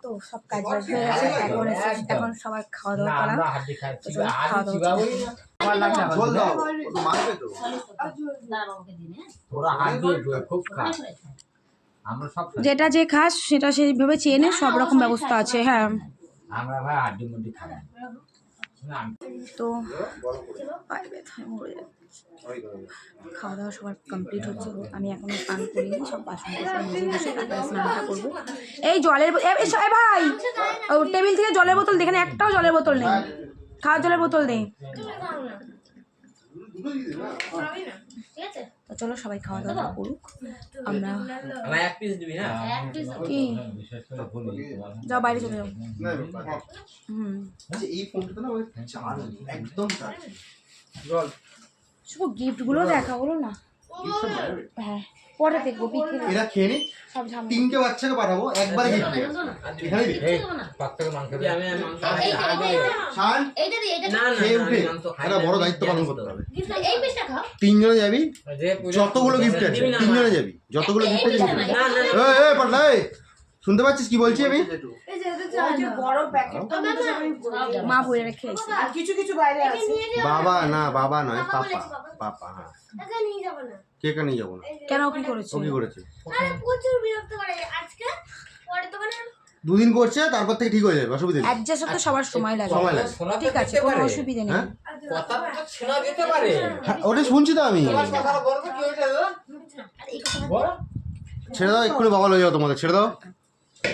তো সব কাজ বাজ হয়ে গেছে, এখন সবাই খাওয়া দাওয়া করা। খাওয়া দাওয়া যেটা যে খাস সেটা সেইভাবে চেয়ে নে, সব রকম ব্যবস্থা আছে। হ্যাঁ আমরা ভাই হাড্ডি মুড্ডি খাই তো খাওয়া দাওয়া সবার কমপ্লিট হচ্ছে। আমি এখনো স্নান করিনি, সব বাসন টাসন নিজে বসে তারপরে স্নানটা করবো। এই জলের ভাই ও টেবিল থেকে জলের বোতল, এখানে একটাও জলের বোতল নেই, খাওয়ার জলের বোতল নেই। তো চলো সবাই খাওয়া দাওয়া করুক। আমরা কি যাও বাইরে চলে যাও। শুধু গিফট গুলো দেখা হলো না। হ্যাঁ পরে দেখবো বিকেলে। এরা খেয়ে নি, তিনটে বাচ্চাকে পাঠাবো একবারে গিফট নিয়ে এখানে দিই। একটা বড় দায়িত্ব পালন করতে হবে। তিনজনে যাবি, যতগুলো গিফট আছে তিনজনে যাবি, যতগুলো গিফট আছে পাঠা। শুনতে পাচ্ছিস কি বলছি আমি? মা বলে রেখে বাবা না, বাবা নয়, পাপা। পাপা হ্যাঁ, কে কে নিয়ে যাবো না? কেন কি করেছে? ও কি করেছে? দুদিন করছে, তারপর থেকে ঠিক হয়ে যাবে, অসুবিধা নেই। অ্যাডজাস্ট হতে সবার সময় লাগে, ঠিক আছে, কোনো অসুবিধা নেই। কথা শোনা যেতে পারে, ওটা শুনছি তো আমি। ছেড়ে দাও এক্ষুনি, বাবা লয়ে যাও, তোমাদের ছেড়ে দাও।